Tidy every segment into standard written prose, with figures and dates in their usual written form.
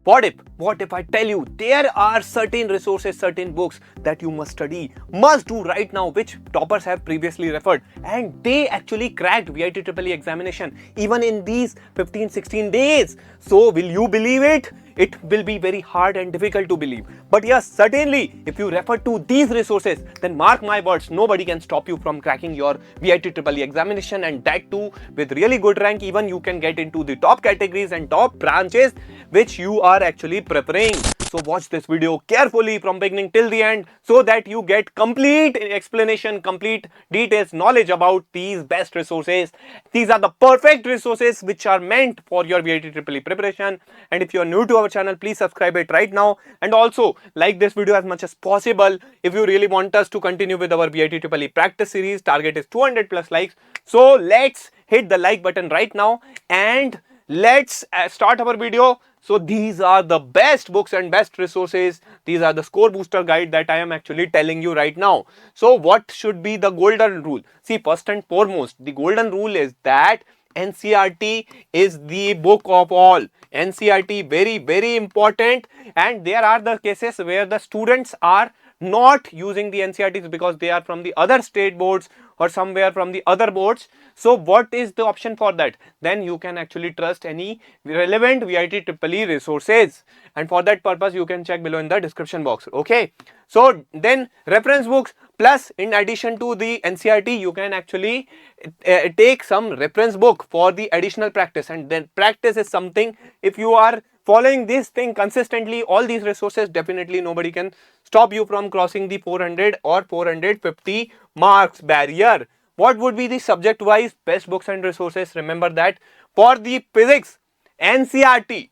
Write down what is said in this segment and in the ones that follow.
What if I tell you there are certain resources, certain books that you must study, must do right now, which toppers have previously referred, and they actually cracked VIT examination even in these 15-16 days. So will you believe it? It will be very hard and difficult to believe. But yes, certainly, if you refer to these resources, then mark my words, nobody can stop you from cracking your VIT examination, and that too with really good rank. Even you can get into the top categories and top branches which you are actually preparing. So watch this video carefully from beginning till the end so that you get complete explanation, complete details, knowledge about these best resources. These are the perfect resources which are meant for your VIT preparation. And if you are new to our channel, please subscribe it right now, and also like this video as much as possible if you really want us to continue with our VIT practice series. Target is 200 plus likes. So let's hit the like button right now and let's start our video. So these are the best books and best resources. These are the score booster guide that I am actually telling you right now. So what should be the golden rule? See, first and foremost, the golden rule is that NCERT is the book of all. NCERT very important, and there are the cases where the students are not using the NCERTs because they are from the other state boards or somewhere from the other boards. So what is the option for that? Then you can actually trust any relevant VIT resources, and for that purpose you can check below in the description box. Okay, so then reference books plus in addition to the NCERT you can actually take some reference book for the additional practice. And then practice is something, if you are following this thing consistently, all these resources, definitely nobody can stop you from crossing the 400 or 450 marks barrier. What would be the subject wise best books and resources? Remember that for the physics, NCERT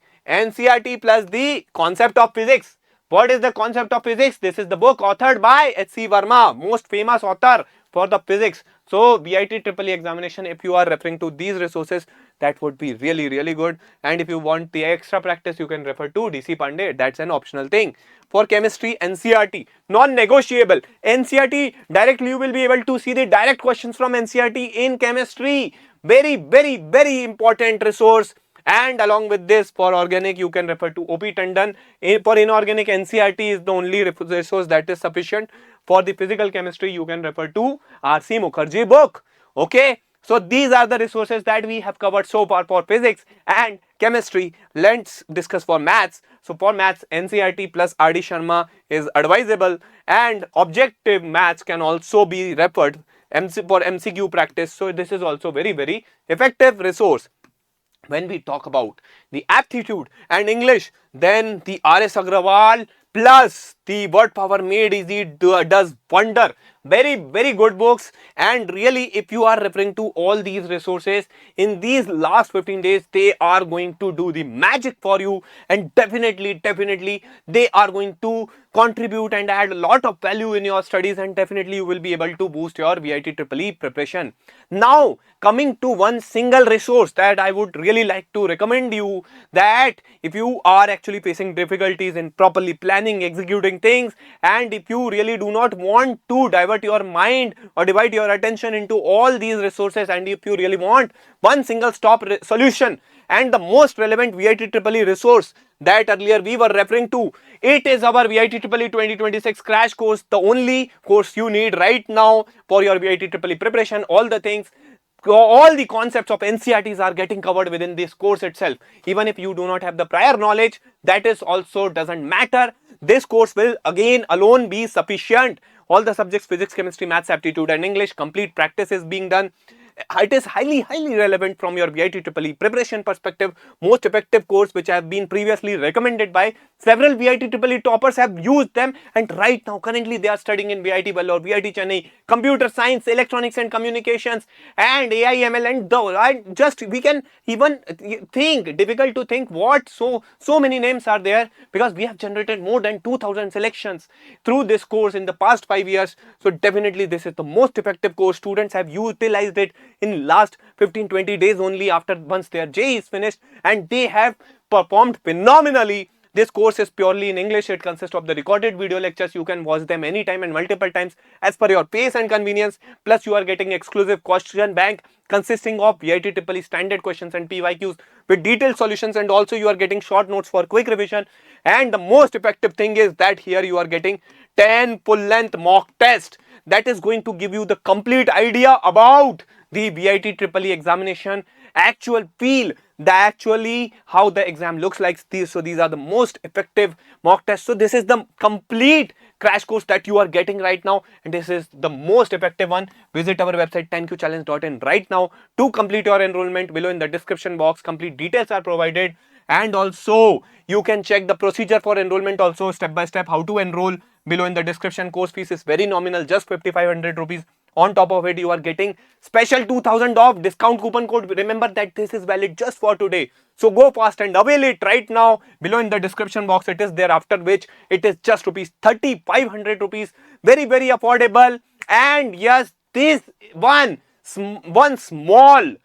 plus the concept of physics. What is the concept of physics? This is the book authored by H.C. Verma, most famous author for the physics. So VIT examination, if you are referring to these resources, that would be really good. And if you want the extra practice, you can refer to DC Pandey. That's an optional thing. For chemistry, NCERT, non-negotiable. NCERT, directly you will be able to see the direct questions from NCERT in chemistry. Very important resource. And along with this, for organic you can refer to OP Tandon. For inorganic, NCERT is the only resource that is sufficient. For the physical chemistry you can refer to R.C. Mukherjee book. Okay, so these are the resources that we have covered so far for physics and chemistry. Let's discuss for maths. So for maths, NCERT plus R.D. Sharma is advisable, and objective maths can also be referred for MCQ practice. So this is also very effective resource. When we talk about the aptitude and English, then the R.S. Agrawal plus the Word Power Made Easy does wonder. Very good books. And really, if you are referring to all these resources in these last 15 days, they are going to do the magic for you, and definitely they are going to contribute and add a lot of value in your studies, and definitely you will be able to boost your VIT preparation. Now coming to one single resource that I would really like to recommend you, that if you are actually facing difficulties in properly planning, executing things, and if you really do not want to divert your mind or divide your attention into all these resources, and if you really want one single stop solution and the most relevant VIT resource that earlier we were referring to, it is our VIT 2026 crash course, the only course you need right now for your VIT preparation. All the things, all the concepts of NCERTs are getting covered within this course itself. Even if you do not have the prior knowledge, that is also doesn't matter. This course will again alone be sufficient. All the subjects, physics, chemistry, maths, aptitude and English, complete practice is being done. It is highly relevant from your VIT preparation perspective. Most effective course which have been previously recommended by several VIT toppers have used them, and right now currently they are studying in VIT Vellore, VIT Chennai, computer science, electronics and communications, and AI ML, and just we can even think, difficult to think what so many names are there, because we have generated more than 2000 selections through this course in the past 5 years. So definitely this is the most effective course. Students have utilized it in last 15-20 days only after once their JEE is finished, and they have performed phenomenally. This course is purely in English. It consists of the recorded video lectures. You can watch them anytime and multiple times as per your pace and convenience. Plus, you are getting exclusive question bank consisting of VIT Triple E standard questions and PYQs with detailed solutions, and also you are getting short notes for quick revision. And the most effective thing is that here you are getting 10 full length mock test that is going to give you the complete idea about the VIT Triple E examination, actual feel, the actually how the exam looks like. So these are the most effective mock tests. So this is the complete crash course that you are getting right now, and this is the most effective one. Visit our website 10qchallenge.in right now to complete your enrollment. Below in the description box, complete details are provided, and also you can check the procedure for enrollment also step by step how to enroll below in the description. Course fees is very nominal, just 5,500 rupees. On top of it, you are getting special 2000 off discount coupon code. Remember that this is valid just for today. So go fast and avail it right now. Below in the description box, it is there, after which it is just rupees 3,500 rupees. Very, very affordable. And yes, this one small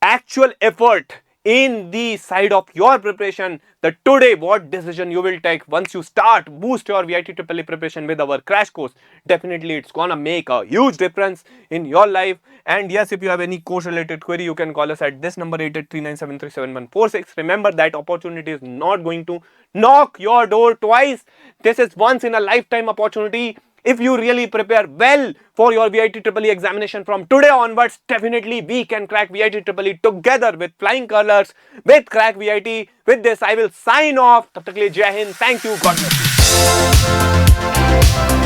actual effort in the side of your preparation, that today what decision you will take once you start boost your VIT Triple E preparation with our crash course, definitely it's gonna make a huge difference in your life. And yes, if you have any course related query, you can call us at this number 8839737146. Remember that opportunity is not going to knock your door twice. This is once in a lifetime opportunity. If you really prepare well for your VIT Triple E examination from today onwards, definitely we can crack VIT Triple E together with flying colors, with Crack VIT. With this, I will sign off. Tab tak ke liye Jai Hind. Thank you. God bless you.